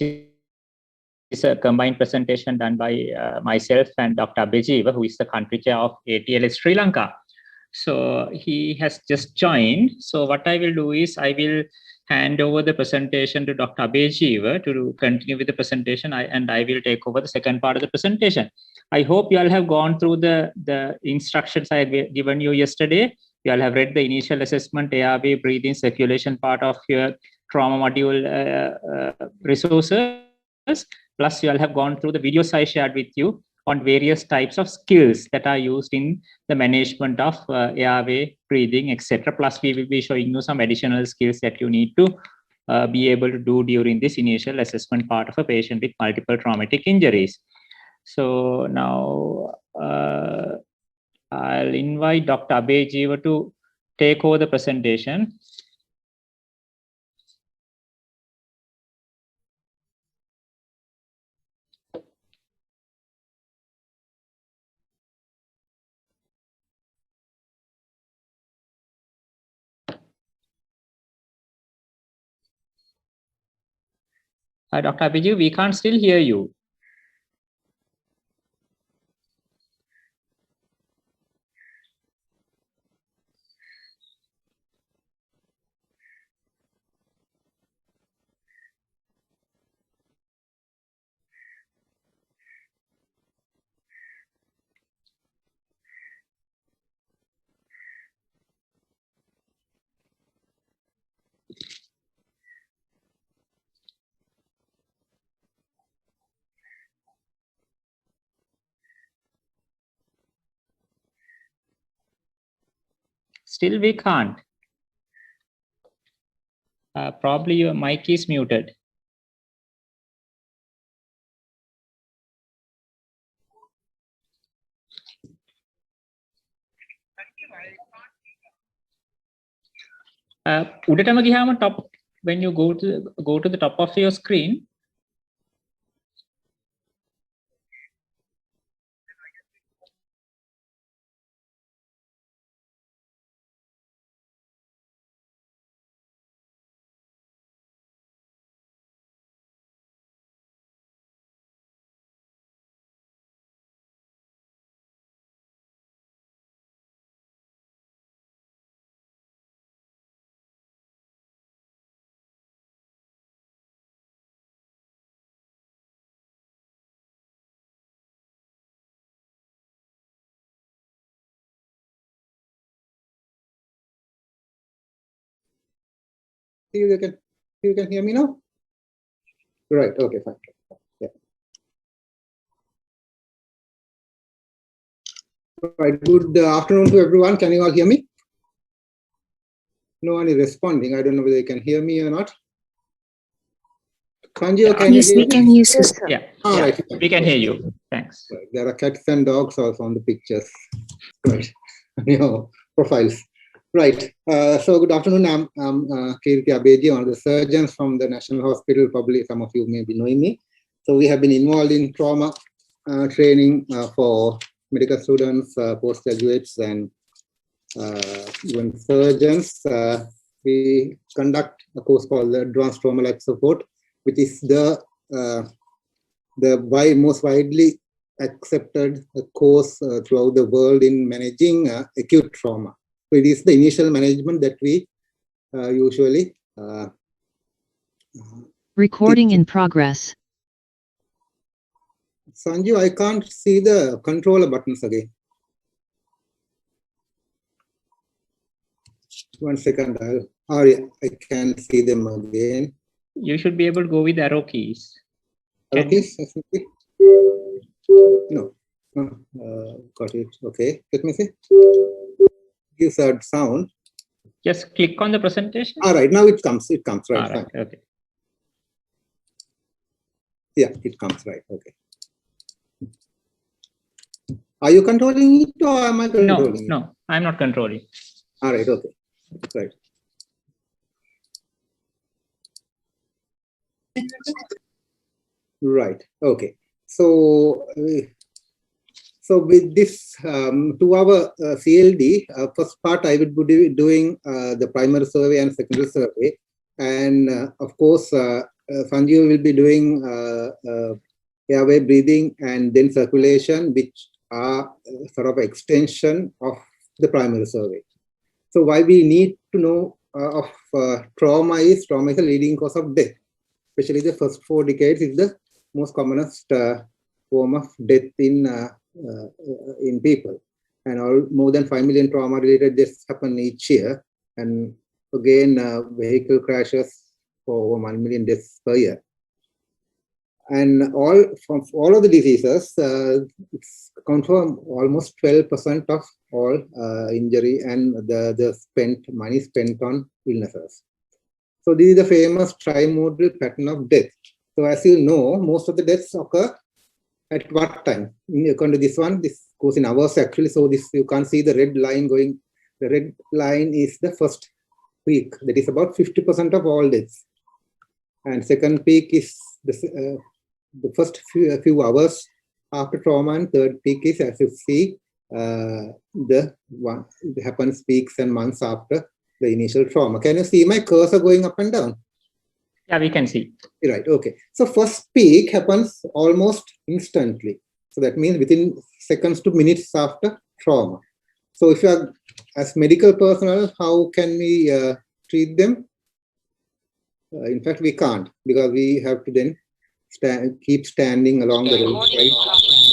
is a combined presentation done by myself and Dr. Abhijeeva, who is the country chair of ATLS Sri Lanka. So he has just joined. So what I will do is I will hand over the presentation to Dr. Abhijeeva to continue with the presentation, and I will take over the second part of the presentation. I hope you all have gone through the instructions I had given you yesterday. You all have read the initial assessment, airway, breathing, circulation part of your trauma module resources. Plus, you all have gone through the videos I shared with you on various types of skills that are used in the management of airway, breathing, etc. Plus, we will be showing you some additional skills that you need to be able to do during this initial assessment part of a patient with multiple traumatic injuries. So now I'll invite Dr. Abhijeeva to take over the presentation. Dr. Abhijeeva, we can't still hear you. Still we can't. Probably your mic is muted. උඩටම ගියාම top when you go to the top of your screen. You can hear me now? Right, okay, fine. Yeah. Right, good afternoon to everyone. Can you all hear me? No one is responding. I don't know whether you can hear me or not. Kanji, can yes, we can hear you, sir. Yeah, yeah. Right. We can hear you. Thanks. Right. There are cats and dogs also on the pictures. Right. Profiles. Right. So good afternoon. I'm Kirti Abhijeeva, one of the surgeons from the National Hospital. Probably some of you may be knowing me. So we have been involved in trauma training for medical students, postgraduates, and even surgeons. We conduct a course called the Advanced Trauma Life Support, which is the most widely accepted course throughout the world in managing acute trauma. So it is the initial management that we usually recording in progress. Sanju, I can't see the controller buttons again. 1 second. I can see them again. You should be able to go with arrow keys. Arrow keys? No. Got it. Okay. Let me see. Gives a sound. Just click on the presentation. All right. Now it comes. It comes. Right. All right. Okay. Yeah, it comes. Right. Okay. Are you controlling it or am I controlling it? No, I'm not controlling. All right. Okay. Right. Right. Okay. So, with this 2-hour CLD, first part I would be doing the primary survey and secondary survey, and of course Sanjeev will be doing airway breathing and then circulation, which are sort of extension of the primary survey. So why we need to know of trauma is a leading cause of death, especially the first 4 decades is the most commonest form of death in people. And more than 5 million trauma-related deaths happen each year. And again, vehicle crashes for over 1 million deaths per year. And from all of the diseases, it's confirmed almost 12% of all injury and the money spent on illnesses. So this is the famous trimodal pattern of death. So as you know, most of the deaths occur at what time? According to this one, this goes in hours actually. So this, you can't see the red line going. The red line is the first peak. That is about 50% of all deaths. And second peak is the first few hours after trauma, and third peak is, as you see, it happens weeks and months after the initial trauma. Can you see my cursor going up and down? Yeah, we can see. Right, okay. So first peak happens almost instantly. So that means within seconds to minutes after trauma. So if you are, as medical personnel, how can we treat them? In fact, we can't, because we have to then keep standing along the roadside.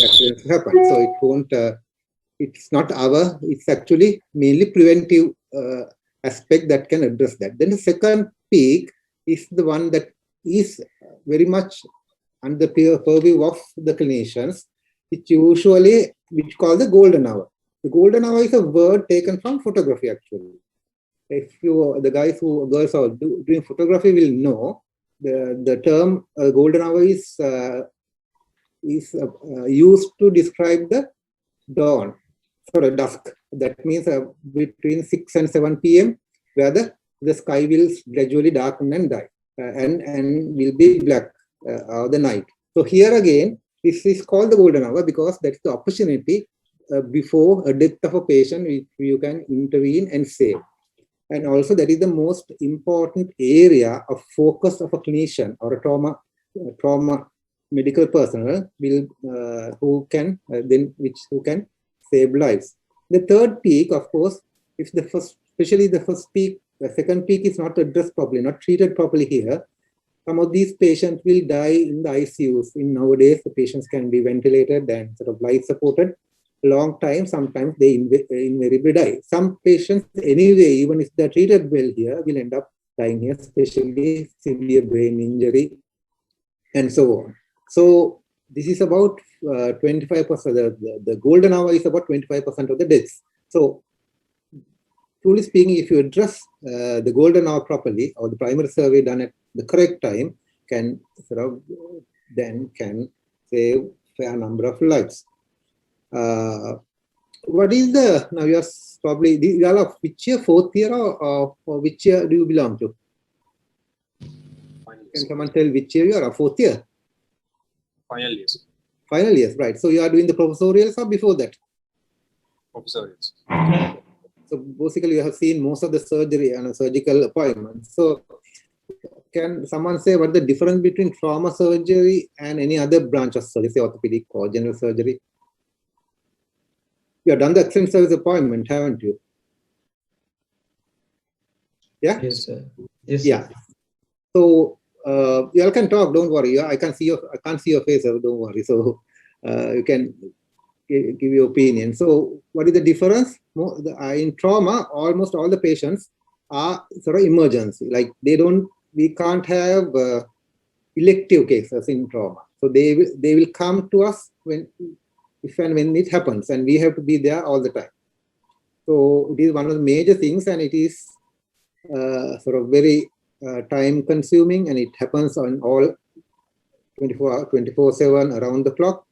Accidents happen. So it won't. It's not it's actually mainly preventive aspect that can address that. Then the second peak is the one that is very much under the purview of the clinicians, which call the golden hour. The golden hour is a word taken from photography actually. If the girls who are doing photography will know the term golden hour is used to describe the dawn, dusk. That means between 6 and 7 p.m. where the sky will gradually darken and die and will be black the night. So here again, this is called the golden hour because that's the opportunity before a death of a patient which you can intervene and save. And also that is the most important area of focus of a clinician or a trauma medical personnel who can save lives. The third peak, of course, if especially the first peak, the second peak is not addressed properly, not treated properly here, some of these patients will die in the ICUs. Nowadays, the patients can be ventilated and sort of life supported long time. Sometimes they invariably die. Some patients anyway, even if they're treated well here, will end up dying here, especially severe brain injury and so on. So this is about 25%. The golden hour is about 25% of the deaths. So truly speaking, if you address the golden hour properly, or the primary survey done at the correct time, can save a fair number of lives. What is now you are probably, you are of which year, 4th year or which year do you belong to? Can someone tell which year you are? 4th year? Final years. Final years, right. So you are doing the professorials or before that? Professorials. So basically you have seen most of the surgery and surgical appointments. So can someone say what the difference between trauma surgery and any other branch of surgery, say orthopedic or general surgery? You have done the excellent service appointment, haven't you? Yeah? Yes, sir. Yes, yeah. sir. So you all can talk, don't worry. I can't see your face, so don't worry. So you can give your opinion. So what is the difference? In trauma, almost all the patients are sort of emergency. Like we can't have elective cases in trauma. So they will come to us if and when it happens, and we have to be there all the time. So it is one of the major things, and it is sort of very time consuming, and it happens on all 24/7 around the clock.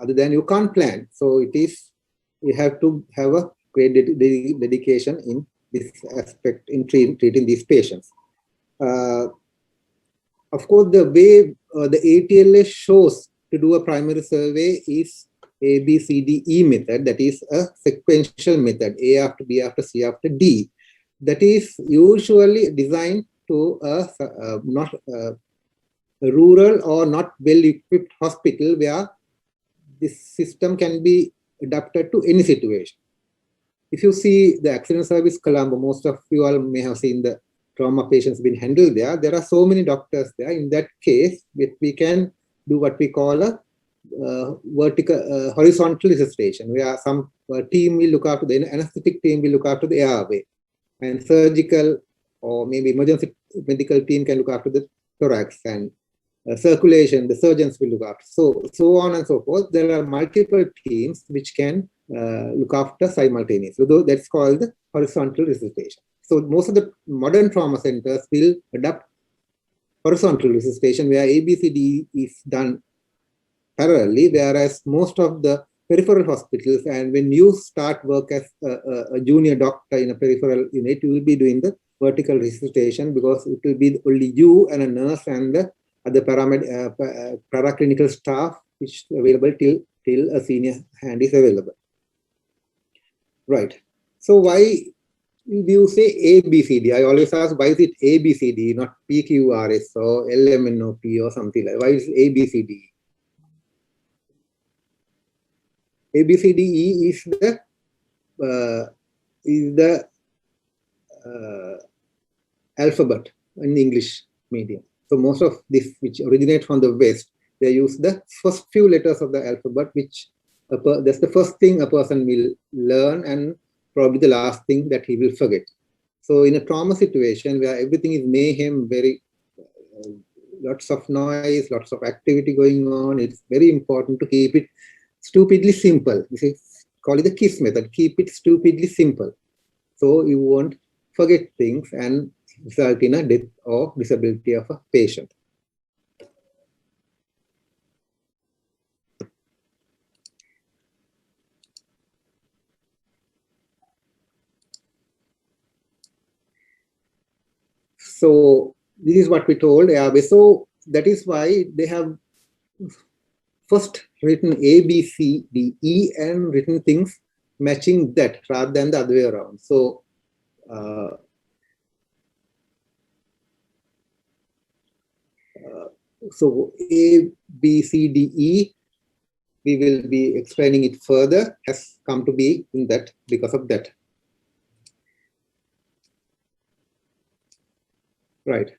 Other than you can't plan. So you have to have a great dedication in this aspect in treating these patients. Of course, the way the ATLS shows to do a primary survey is ABCDE method. That is a sequential method, A after B after C after D. That is usually designed to a rural or not well-equipped hospital where this system can be adapted to any situation. If you see the accident service Colombo, most of you all may have seen the trauma patients being handled there. There are so many doctors there. In that case, we can do what we call a horizontal resuscitation, where some team will look after the anesthetic team will look after the airway, and surgical or maybe emergency medical team can look after the thorax, and circulation, the surgeons will look after. So on and so forth. There are multiple teams which can look after simultaneously. So that's called the horizontal resuscitation. So most of the modern trauma centers will adopt horizontal resuscitation, where ABCD is done parallelly, whereas most of the peripheral hospitals, and when you start work as a junior doctor in a peripheral unit, you will be doing the vertical resuscitation, because it will be only you and a nurse and the other paraclinical staff which is available till a senior hand is available. Right. So why do you say ABCD? I always ask, why is it ABCD, not PQRS or LMNOP or something like that? Why is ABCD? ABCDE is the alphabet in English medium. So most of this, which originate from the West, they use the first few letters of the alphabet, which that's the first thing a person will learn, and probably the last thing that he will forget. So in a trauma situation where everything is mayhem, very lots of noise, lots of activity going on, it's very important to keep it stupidly simple. This is called the KISS method. Keep it stupidly simple, so you won't forget things and result in a death or disability of a patient. So this is what we told airway. So that is why they have first written A, B, C, D, E, and written things matching that rather than the other way around. So so A, B, C, D, E, we will be explaining it further, has come to be in that because of that. Right.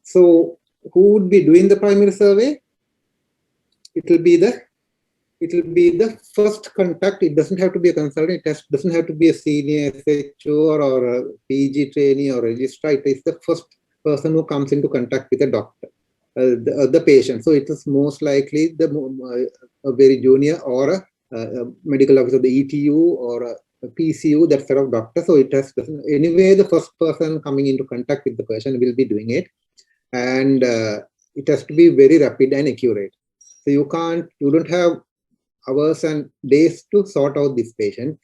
So who would be doing the primary survey? It will be the first contact. It doesn't have to be a consultant. It doesn't have to be a senior SHO or a PG trainee or registrar. It is the first person who comes into contact with a doctor, the patient. So it is most likely a very junior or a medical officer, the ETU or a PCU, that sort of doctor. So it has anyway, the first person coming into contact with the patient will be doing it, and it has to be very rapid and accurate. So you don't have hours and days to sort out this patient.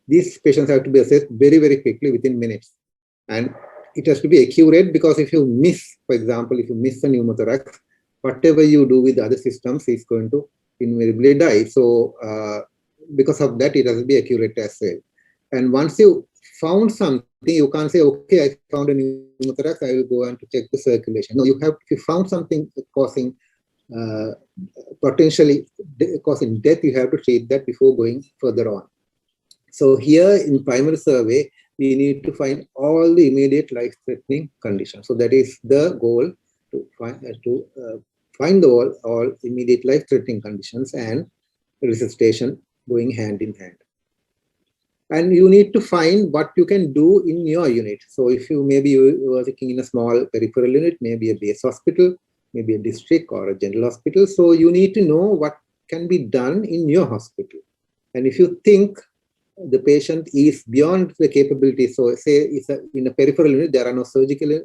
These patients have to be assessed very, very quickly within minutes. And it has to be accurate, because if you miss, for example, if you miss a pneumothorax, whatever you do with other systems is going to invariably die. So because of that, it has to be accurate as well. And once you found something, you can't say, okay, I found a pneumothorax, I will go and to check the circulation. No, if you found something causing potentially causing death, you have to treat that before going further on. So here in primary survey, we need to find all the immediate life-threatening conditions. So that is the goal, to find all immediate life-threatening conditions, and resuscitation going hand in hand. And you need to find what you can do in your unit. So if you are working in a small peripheral unit, maybe a base hospital, maybe a district or a general hospital. So you need to know what can be done in your hospital. And if you think the patient is beyond the capability, so say in a peripheral unit, there are no surgical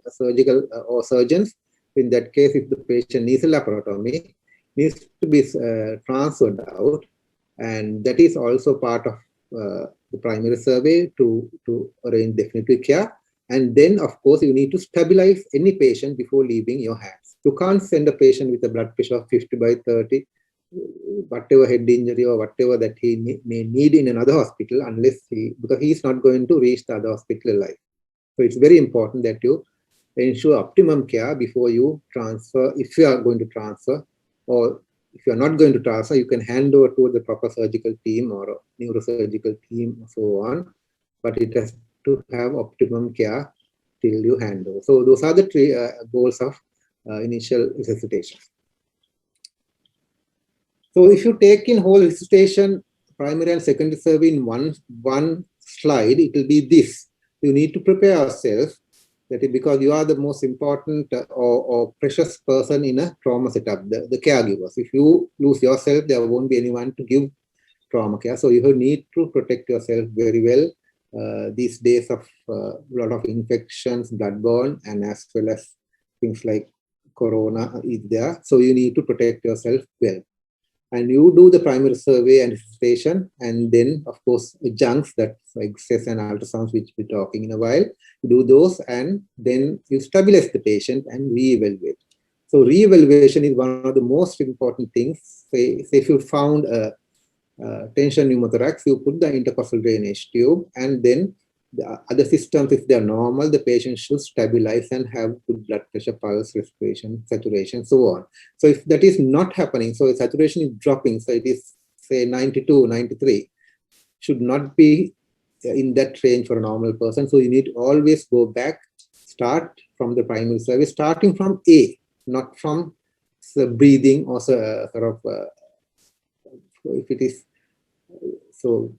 or surgeons. In that case, if the patient needs a laparotomy, needs to be transferred out, and that is also part of the primary survey to arrange definitive care. And then, of course, you need to stabilize any patient before leaving your hands. You can't send a patient with a blood pressure of 50/30 whatever head injury or whatever that he may need in another hospital, unless because he's not going to reach the other hospital alive. So it's very important that you ensure optimum care before you transfer. If you are going to transfer, or if you are not going to transfer, you can hand over to the proper surgical team or a neurosurgical team and so on. But it has to have optimum care till you hand over. So those are the three goals of initial resuscitation. So if you take in whole resuscitation, primary and secondary survey in one slide, it will be this. You need to prepare yourself. That is because you are the most important or precious person in a trauma setup, the caregivers. If you lose yourself, there won't be anyone to give trauma care. So you need to protect yourself very well. These days of a lot of infections, bloodborne, and as well as things like corona is there. So you need to protect yourself well. And you do the primary survey and resuscitation, and then of course junks, that X-rays and ultrasounds, which we're talking in a while. You do those, and then you stabilize the patient and re-evaluate. So re-evaluation is one of the most important things. Say if you found a tension pneumothorax, you put the intercostal drainage tube, and then the other systems, if they're normal, the patient should stabilize and have good blood pressure, pulse, respiration, saturation, so on. So if that is not happening, so saturation is dropping, so it is say 92, 93, should not be in that range for a normal person. So you need to always go back, start from the primary survey, starting from A, not from the breathing or sort of, if it is, so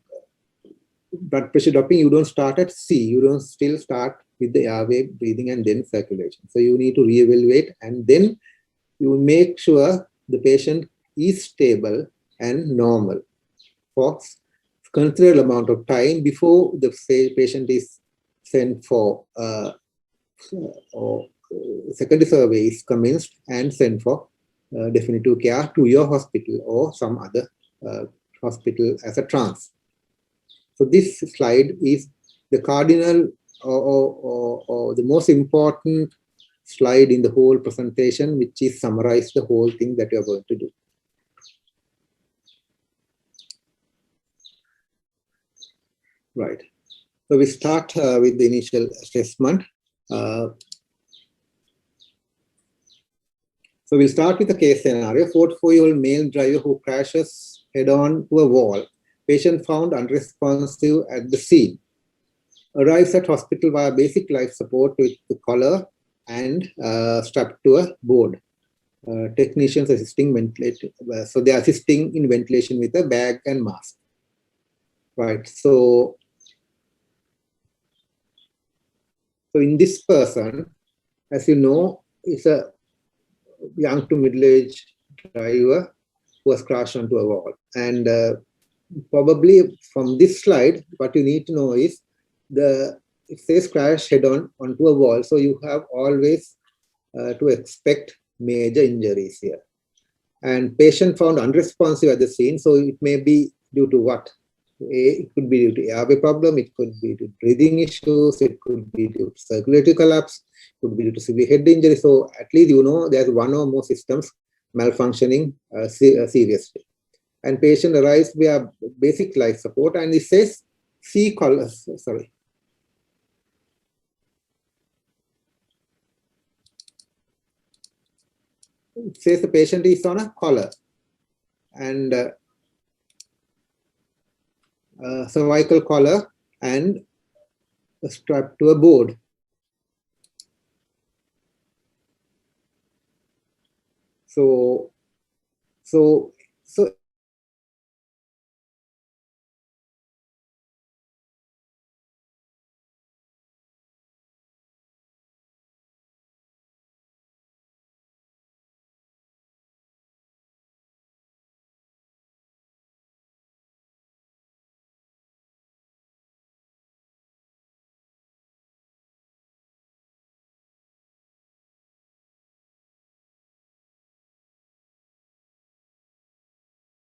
blood pressure dropping, you don't start at C, you don't still start with the airway, breathing, and then circulation. So you need to reevaluate, and then you make sure the patient is stable and normal for considerable amount of time before the patient is sent for or secondary survey is commenced and sent for definitive care to your hospital or some other hospital as a trans. So this slide is the cardinal or the most important slide in the whole presentation, which is summarize the whole thing that you are going to do. Right. So we start with the initial assessment. So we'll start with the case scenario. 44-year-old male driver who crashes head-on to a wall. Patient found unresponsive at the scene. Arrives at hospital via basic life support with the collar and strapped to a board. Technicians assisting ventilation. So they are assisting in ventilation with a bag and mask. Right. So in this person, as you know, is a young to middle-aged driver who was crashed onto a wall. And probably from this slide, what you need to know is it says crash head-on onto a wall. So you have always to expect major injuries here. And patient found unresponsive at the scene. So it may be due to what? It could be due to airway problem, it could be due to breathing issues, it could be due to circulatory collapse, it could be due to severe head injury. So at least you know there's one or more systems malfunctioning seriously. And patient arrives via basic life support, and it says C collar, sorry. It says the patient is on a collar and cervical collar and strapped to a board. So